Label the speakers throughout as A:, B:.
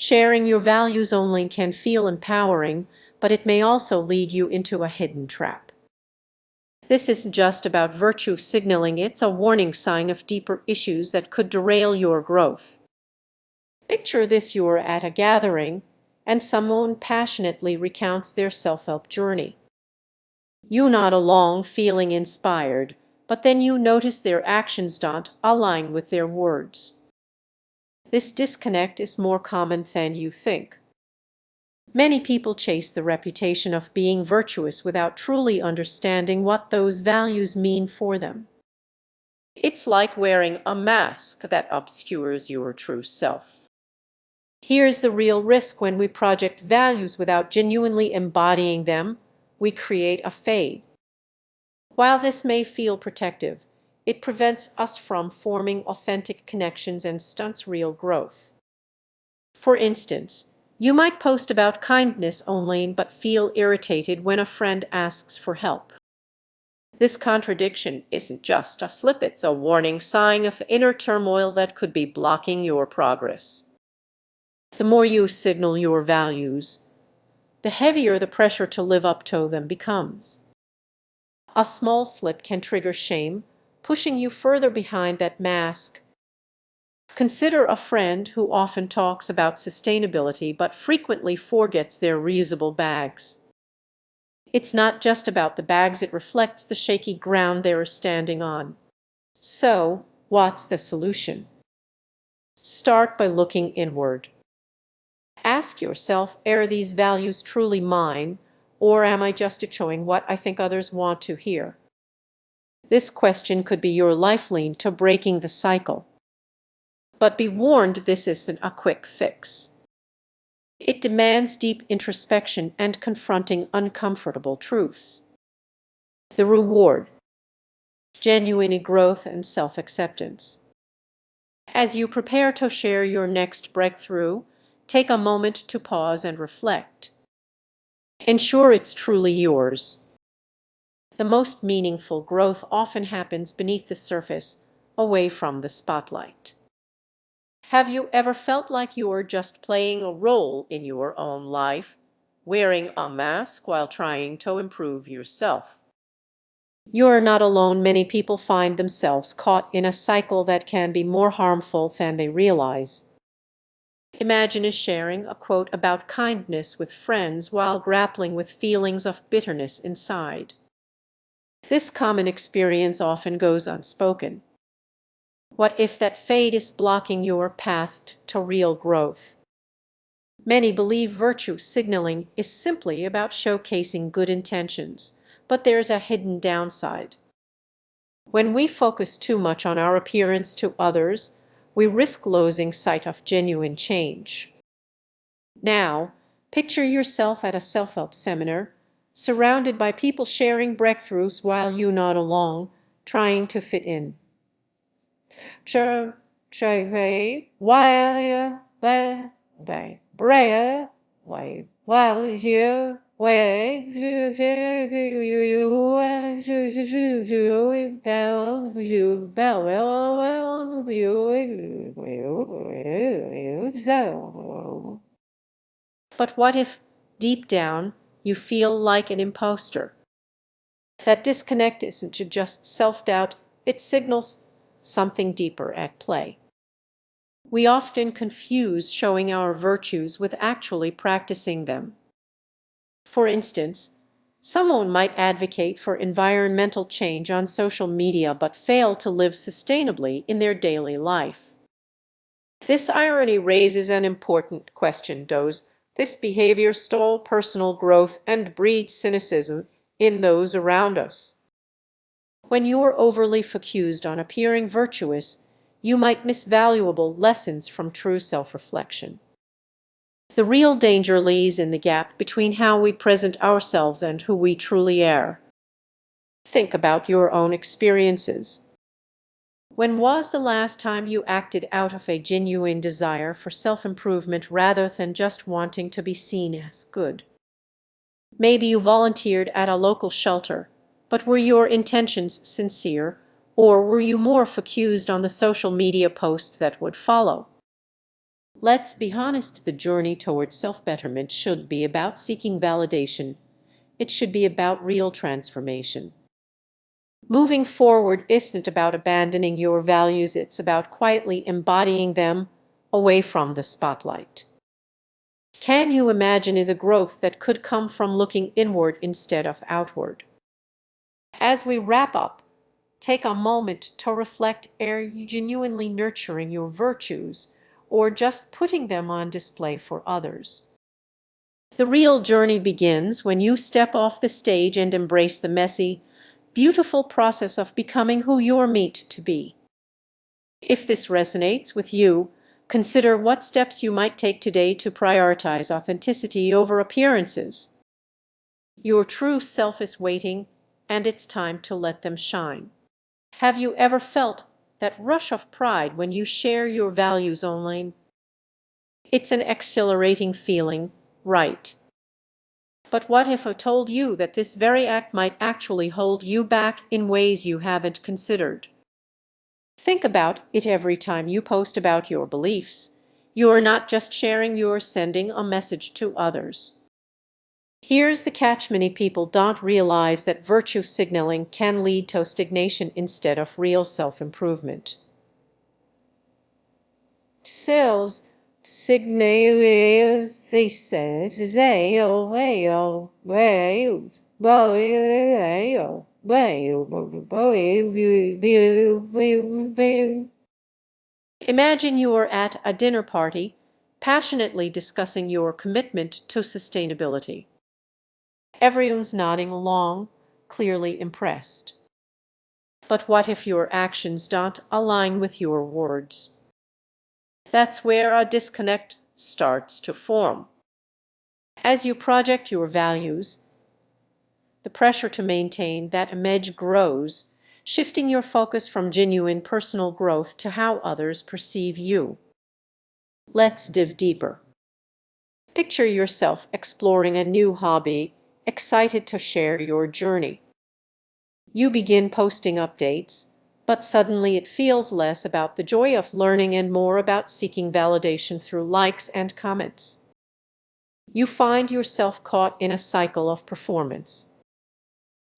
A: Sharing your values only can feel empowering, but it may also lead you into a hidden trap. This isn't just about virtue signaling, it's a warning sign of deeper issues that could derail your growth. Picture this: you're at a gathering, and someone passionately recounts their self-help journey. You nod along, feeling inspired, but then you notice their actions don't align with their words. This disconnect is more common than you think. Many people chase the reputation of being virtuous without truly understanding what those values mean for them. It's like wearing a mask that obscures your true self. Here's the real risk: when we project values without genuinely embodying them, we create a fade. While this may feel protective, it prevents us from forming authentic connections and stunts real growth. For instance, you might post about kindness only but feel irritated when a friend asks for help. This contradiction isn't just a slip, it's a warning sign of inner turmoil that could be blocking your progress. The more you signal your values, the heavier the pressure to live up to them becomes. A small slip can trigger shame, pushing you further behind that mask. Consider a friend who often talks about sustainability but frequently forgets their reusable bags. It's not just about the bags, it reflects the shaky ground they are standing on. So, what's the solution? Start by looking inward. Ask yourself, are these values truly mine, or am I just showing what I think others want to hear? This question could be your lifeline to breaking the cycle. But be warned, this isn't a quick fix. It demands deep introspection and confronting uncomfortable truths. The reward: genuine growth and self-acceptance. As you prepare to share your next breakthrough, take a moment to pause and reflect. Ensure it's truly yours. The most meaningful growth often happens beneath the surface, away from the spotlight. Have you ever felt like you're just playing a role in your own life, wearing a mask while trying to improve yourself? You're not alone. Many people find themselves caught in a cycle that can be more harmful than they realize. Imagine sharing a quote about kindness with friends while grappling with feelings of bitterness inside. This common experience often goes unspoken. What if that fate is blocking your path to real growth? Many believe virtue signaling is simply about showcasing good intentions, but there's a hidden downside. When we focus too much on our appearance to others, we risk losing sight of genuine change. Now, picture yourself at a self-help seminar, surrounded by people sharing breakthroughs while you nod along, trying to fit in. But what if, deep down, you feel like an imposter? That disconnect isn't just self-doubt, it signals something deeper at play. We often confuse showing our virtues with actually practicing them. For instance, someone might advocate for environmental change on social media but fail to live sustainably in their daily life. This irony raises an important question: does this behavior stall personal growth and breed cynicism in those around us? When you are overly focused on appearing virtuous, you might miss valuable lessons from true self-reflection. The real danger lies in the gap between how we present ourselves and who we truly are. Think about your own experiences. When was the last time you acted out of a genuine desire for self-improvement rather than just wanting to be seen as good? Maybe you volunteered at a local shelter, but were your intentions sincere, or were you more focused on the social media post that would follow? Let's be honest, the journey towards self-betterment should be about seeking validation. It should be about real transformation. Moving forward isn't about abandoning your values, it's about quietly embodying them away from the spotlight. Can you imagine the growth that could come from looking inward instead of outward? As we wrap up, take a moment to reflect: are you genuinely nurturing your virtues or just putting them on display for others? The real journey begins when you step off the stage and embrace the messy, beautiful process of becoming who you're meant to be. If this resonates with you, consider what steps you might take today to prioritize authenticity over appearances. Your true self is waiting, and it's time to let them shine. Have you ever felt that rush of pride when you share your values online? It's an exhilarating feeling, right? But what if I told you that this very act might actually hold you back in ways you haven't considered? Think about it. Every time you post about your beliefs, you're not just sharing, you're sending a message to others. Here's the catch: many people don't realize that virtue signaling can lead to stagnation instead of real self-improvement. Sales signals they say Imagine you are at a dinner party, passionately discussing your commitment to sustainability. Everyone's nodding along, clearly impressed. But what if your actions don't align with your words? That's where a disconnect starts to form. As you project your values, the pressure to maintain that image grows, shifting your focus from genuine personal growth to how others perceive you. Let's dive deeper. Picture yourself exploring a new hobby, excited to share your journey. You begin posting updates, but suddenly it feels less about the joy of learning and more about seeking validation through likes and comments. You find yourself caught in a cycle of performance.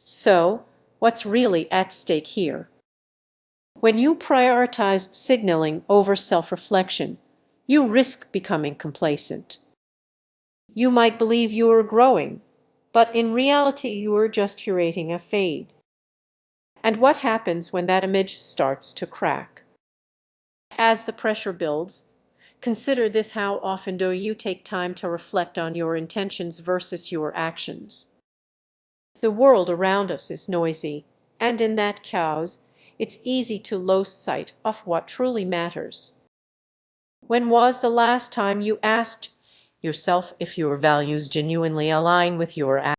A: So, what's really at stake here? When you prioritize signaling over self-reflection, you risk becoming complacent. You might believe you are growing, but in reality you are just curating a fade. And what happens when that image starts to crack? As the pressure builds, consider this: how often do you take time to reflect on your intentions versus your actions? The world around us is noisy, and in that chaos, it's easy to lose sight of what truly matters. When was the last time you asked yourself if your values genuinely align with your actions?